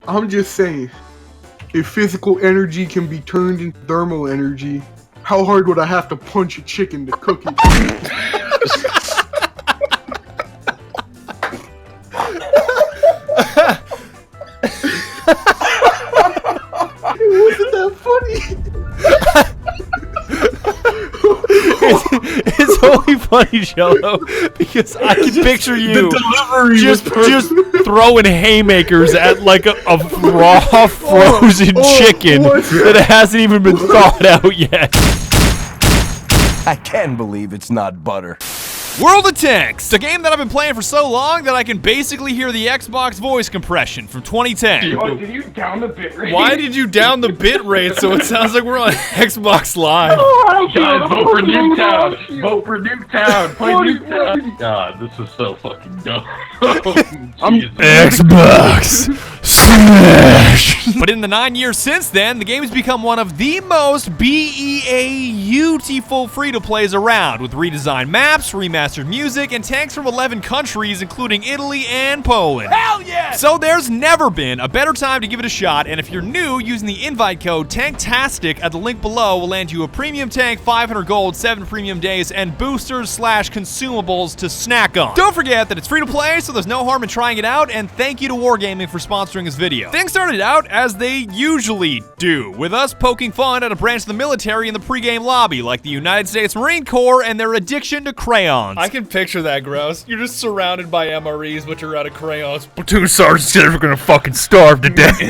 I'm just saying, if physical energy can be turned into thermal energy, how hard would I have to punch a chicken to cook it? Wasn't that funny? It's only funny, Jello, because I can picture you just throwing haymakers at like a raw frozen chicken that hasn't even been thawed out yet. I can't believe it's not butter. World of Tanks, a game that I've been playing for so long that I can basically hear the Xbox voice compression from 2010. Oh, did you down the bitrate? Why did you down the bitrate so it sounds like we're on Xbox Live? Guys, vote for Nuketown! Vote for Nuketown! Play Nuketown! God, this is so fucking dumb. Xbox Smash! But in the 9 years since then, the game has become one of the most beautiful free-to-plays around, with redesigned maps, remastered music, and tanks from 11 countries, including Italy and Poland. Hell yeah! So there's never been a better time to give it a shot, and if you're new, using the invite code TANKTASTIC at the link below will land you a premium tank, 500 gold, 7 premium days, and boosters/consumables to snack on. Don't forget that it's free to play, so there's no harm in trying it out, and thank you to Wargaming for sponsoring this video. Things started out as they usually do, with us poking fun at a branch of the military in the pregame lobby, like the United States Marine Corps and their addiction to crayons. I can picture that, Gross. You're just surrounded by MREs, but you're out of crayons. Platoon sergeants are gonna fucking starve to death.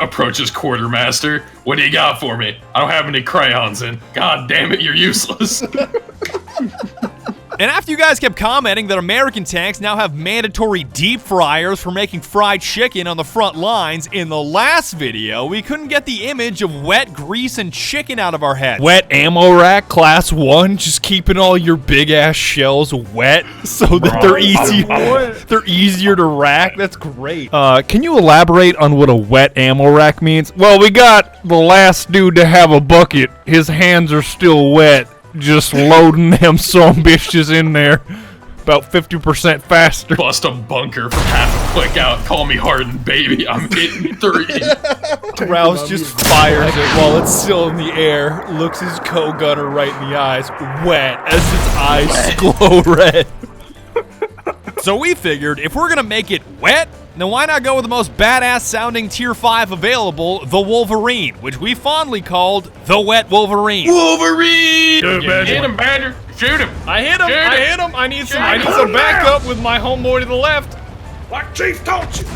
Approaches quartermaster. What do you got for me? I don't have any crayons in. God damn it, you're useless. And after you guys kept commenting that American tanks now have mandatory deep fryers for making fried chicken on the front lines, in the last video, we couldn't get the image of wet grease and chicken out of our heads. Wet ammo rack, class 1, just keeping all your big-ass shells wet so that they're easier to rack. That's great. Can you elaborate on what a wet ammo rack means? Well, we got the last dude to have a bucket. His hands are still wet. Just loading them some bitches in there about 50% faster. Bust a bunker from half a click out. Call me hardened, baby. I'm hitting 3. Rouse just fires it while it's still in the air, looks his co-gunner right in the eyes, wet as its eyes glow red. So we figured if we're gonna make it wet, then why not go with the most badass sounding tier 5 available, the Wolverine, which we fondly called the Wet Wolverine. Wolverine! Hit him, Badger! Shoot him! I hit him! I need some backup with my homeboy to the left. Like Chief taught you!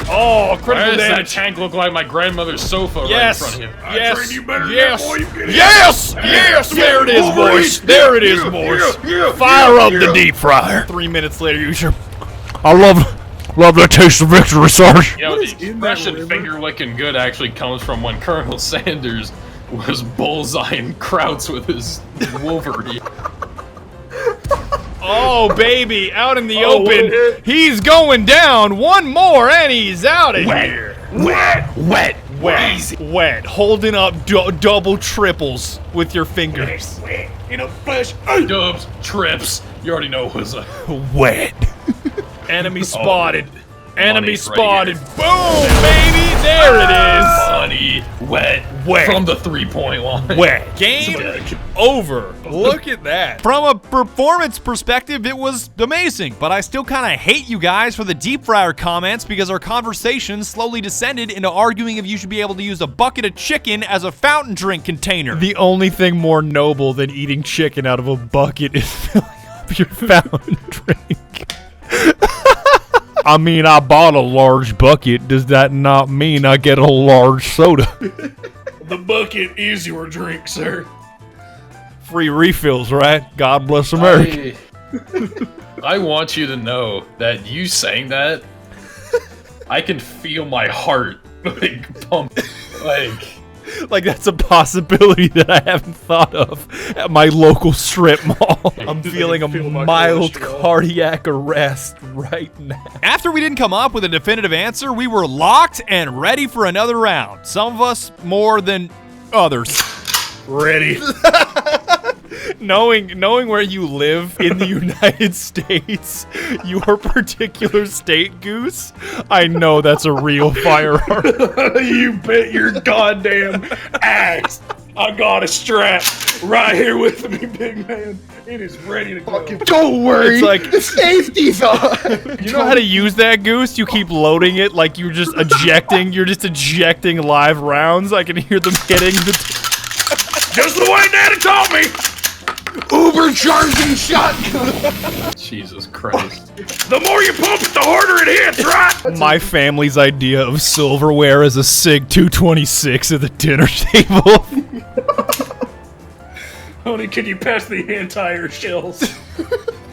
Oh, critical Why does that damage. tank look like my grandmother's sofa right in front of him? Yes! There it is, boys! There it is, boys! Fire up the deep fryer. 3 minutes later, you sure... I love that taste of victory, Sarge. You know, the expression finger-licking good actually comes from when Colonel Sanders was bullseyeing Krauts with his Wolverine. Oh, baby, out in the open. He's going down. One more, and he's out of here. Wet. Wet. Holding up double triples with your fingers. Wet. In a flesh. Dubs, trips. You already know what's a wet. Enemy spotted. Enemy spotted. Right boom, baby. There it is. Money. Wet. From the 3-point line. Wet. Game over. Look at that. From a performance perspective, it was amazing, but I still kind of hate you guys for the deep fryer comments because our conversation slowly descended into arguing if you should be able to use a bucket of chicken as a fountain drink container. The only thing more noble than eating chicken out of a bucket is filling up your fountain drink. I mean, I bought a large bucket. Does that not mean I get a large soda? The bucket is your drink, sir. Free refills, right? God bless America. I want you to know that you saying that, I can feel my heart like pump, like that's a possibility that I haven't thought of at my local strip mall. I'm feeling a mild cardiac arrest right now. After we didn't come up with a definitive answer, we were locked and ready for another round. Some of us more than others. ready. Knowing where you live in the United States, your particular state, Goose, I know that's a real firearm. You bet your goddamn ass. I got a strap right here with me, big man. It is ready to go. Don't worry. It's like the safety's on. You know how to use that, Goose? You keep loading it like you're just ejecting. You're just ejecting live rounds. I can hear them hitting the. Just the way Daddy taught me. Uber charging shotgun. Jesus Christ. The more you pump it, the harder it hits, right? My family's idea of silverware is a Sig 226 at the dinner table. Honey, can you pass the entire shells?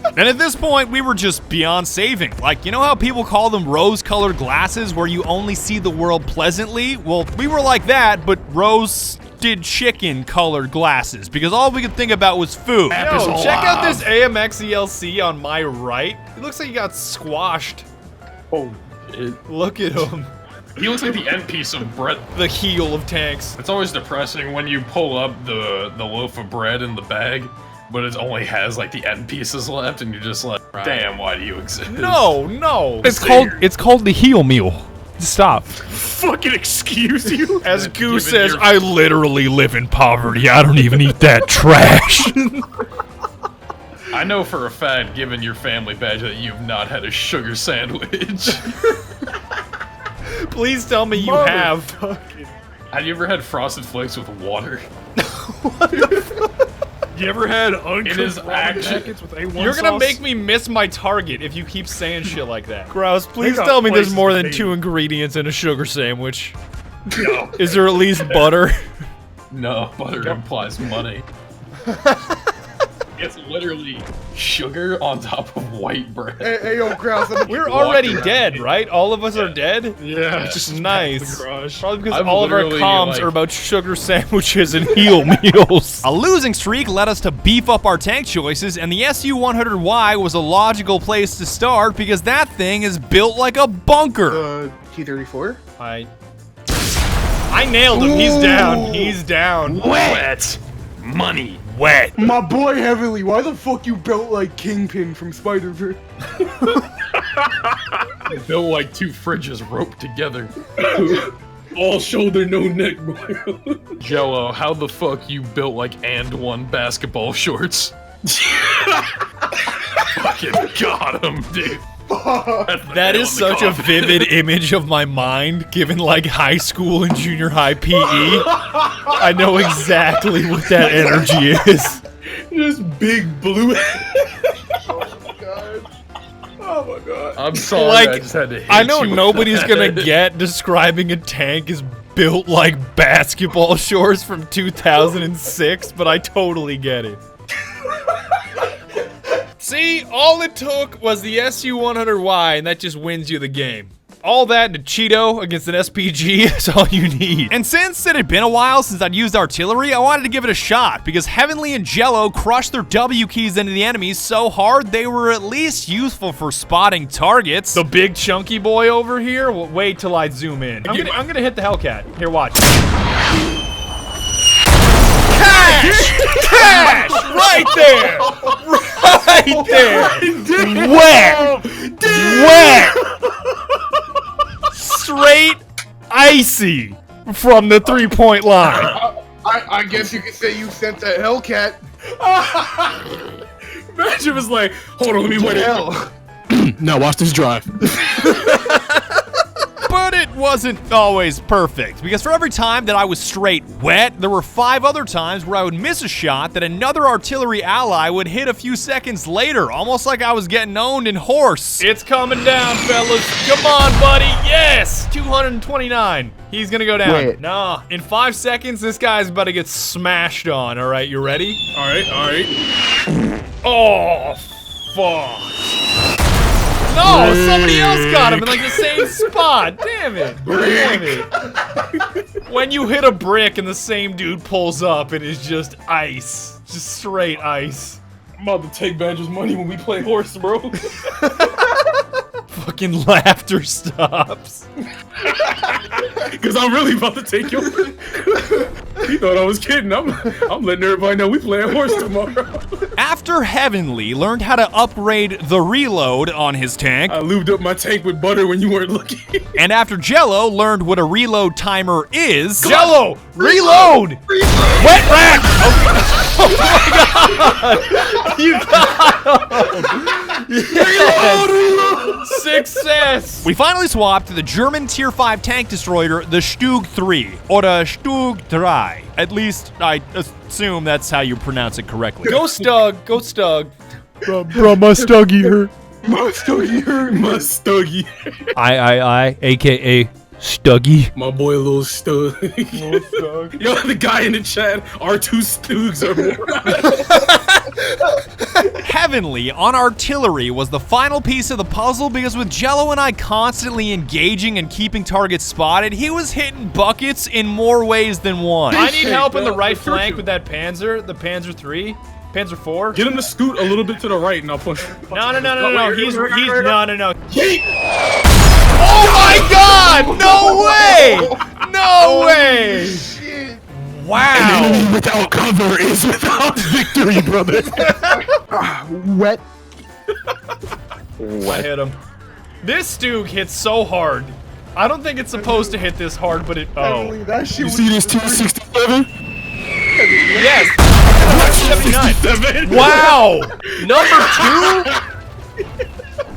And at this point, we were just beyond saving. Like, you know how people call them rose-colored glasses where you only see the world pleasantly? Well, we were like that, but roasted chicken-colored glasses, because all we could think about was food. Yo, check out this AMX ELC on my right. It looks like he got squashed. Oh, Look at him. He looks like the end piece of bread. The heel of tanks. It's always depressing when you pull up the loaf of bread in the bag, but it only has like the end pieces left, and you're just like, damn, why do you exist? No. It's called the heel meal. Stop. fucking excuse you? As Goose says, I literally live in poverty. I don't even eat that trash. I know for a fact, given your family badge, that you've not had a sugar sandwich. Please tell me you have. Have you ever had Frosted Flakes with water? What the fuck? You ever had uncooked It is ramen packets with A1 You're gonna sauce? make me miss my target if you keep saying shit like that. Grouse, please got tell me there's places more to than be. 2 ingredients in a sugar sandwich. No. Is there at least butter? No, butter implies money. It's literally sugar on top of white bread. Hey, yo, Kraus, We're already dead, right? All of us are dead? Yeah, it's just Nice. the garage. Probably because I've all of our literally, comms like- are about sugar sandwiches and heel meals. A losing streak led us to beef up our tank choices, and the SU-100Y was a logical place to start because that thing is built like a bunker. T-34? I nailed him. He's down. He's down. Wet. Money. Wet. My boy Heavenly, why the fuck you built like Kingpin from Spider-Verse? Built like 2 fridges roped together. All shoulder, no neck, bro. Jello, how the fuck you built like one basketball shorts? Fucking got him, dude. That is such a vivid image of my mind, given like high school and junior high PE. I know exactly what that energy is. This big blue. Oh my god. Oh my god. I'm sorry, Like, I just had to hit I know you with nobody's that. gonna get describing a tank as built like basketball shorts from 2006, but I totally get it. See, all it took was the SU-100Y, and that just wins you the game. All that and a Cheeto against an SPG is all you need. And since it had been a while since I'd used artillery, I wanted to give it a shot, because Heavenly and Jello crushed their W keys into the enemies so hard they were at least useful for spotting targets. The big chunky boy over here? Well, wait till I zoom in. I'm gonna hit the Hellcat. Here, watch. Cash! Cash! Right there! Right there! Wet! Wet! Straight icy from the 3-point line. I guess you could say you sent that Hellcat. Imagine was like, hold on, let me wait. Hell. Now watch this drive. But it wasn't always perfect, because for every time that I was straight wet, there were 5 other times where I would miss a shot that another artillery ally would hit a few seconds later, almost like I was getting owned in horse. It's coming down, fellas. Come on, buddy. Yes! 229. He's gonna go down. Wait. Nah. In 5 seconds, this guy's about to get smashed on. All right, you ready? Alright, alright. Oh, fuck. No, somebody else got him in like the same spot. Damn it. Damn it. When you hit a brick and the same dude pulls up, it is just ice. Just straight ice. I'm about to take Badger's money when we play horse, bro. fucking laughter stops. Because I'm really about to take your. He thought I was kidding. I'm letting everybody know we playing horse tomorrow. After Heavenly learned how to upgrade the reload on his tank, I lubed up my tank with butter when you weren't looking. and after Jello learned what a reload timer is, Jello, reload! Wet Rack! Oh my god! You got him! Reload! Success! We finally swapped to the German Tier 5 tank destroyer, the Stug 3, or the Stug 3. At least, I assume that's how you pronounce it correctly. Go Stug, go Stug. Bro, my Stuggy hurt. My Stuggy hurt. My Stuggy. I, aka Stuggy. My boy, little Stug. Yo, the guy in the chat, our two Stugs are more. Heavenly on artillery was the final piece of the puzzle because with Jello and I constantly engaging and keeping targets spotted, he was hitting buckets in more ways than one. I need help on the right flank with that Panzer, the Panzer 3, Panzer 4. Get him to scoot a little bit to the right and I'll push. No. He's no. Oh my god! No way! No way! Wow! Without cover is without victory, brother. Wet. I hit him. This Stug hits so hard. I don't think it's supposed to hit this hard, but it. Oh. Heavenly, that shit You was see this 267? Yes! 79. Wow! Number 2?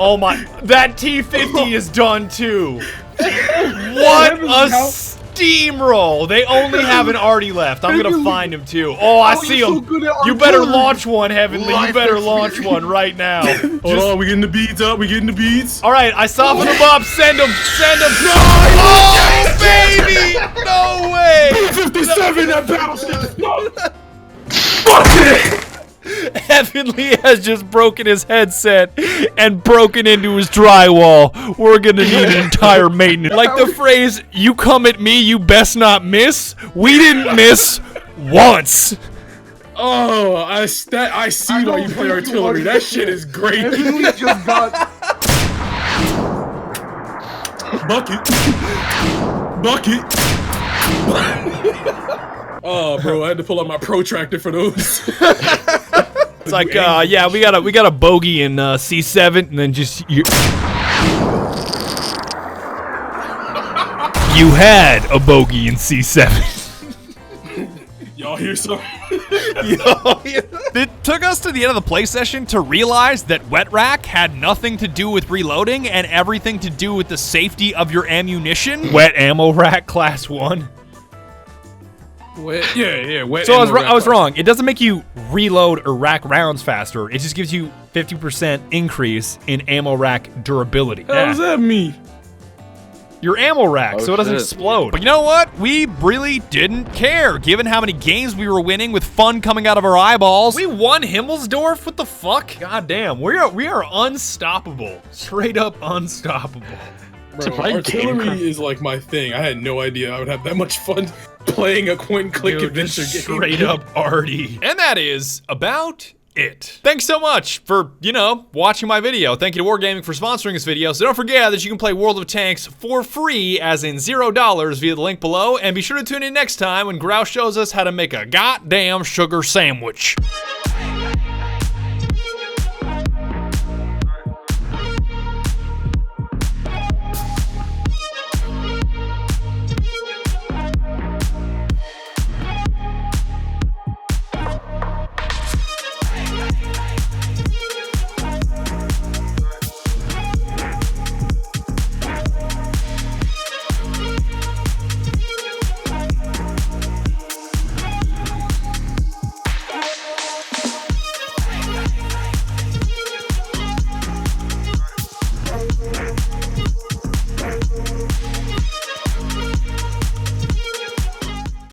Oh my. That T50 is done too. What a steamroll! They only have an arty left. I'm gonna find him too. Oh, I see him. You better launch one, Heavenly. You better launch one right now. Hold on, we getting the beads up. We getting the beads. All right, I soften him up. Send him. Send him. Oh, baby! No way! 57, that battleship. No. Heavenly has just broken his headset and broken into his drywall. We're gonna need an entire maintenance. Like the phrase, "You come at me, you best not miss." We didn't miss once. Oh, I see why you play artillery. That shit is great. Heavenly just got. Bucket. Oh, bro, I had to pull out my protractor for those. It's like, yeah, we got a bogey in C7, and then just you had a bogey in C7. Y'all hear something? It took us to the end of the play session to realize that Wet Rack had nothing to do with reloading and everything to do with the safety of your ammunition. Wet ammo rack class 1. Wet, yeah, wet. So I was wrong. It doesn't make you reload or rack rounds faster. It just gives you 50% increase in ammo rack durability. What does that mean? Your ammo rack, so it doesn't explode. But you know what? We really didn't care, given how many games we were winning with fun coming out of our eyeballs. We won Himmelsdorf? What the fuck? God damn, we are unstoppable. Straight up unstoppable. Bro, artillery is like my thing. I had no idea I would have that much fun playing a point-and-click adventure game. Straight up arty. And that is about it. Thanks so much for, watching my video. Thank you to Wargaming for sponsoring this video. So don't forget that you can play World of Tanks for free, as in $0 via the link below. And be sure to tune in next time when Grouse shows us how to make a goddamn sugar sandwich.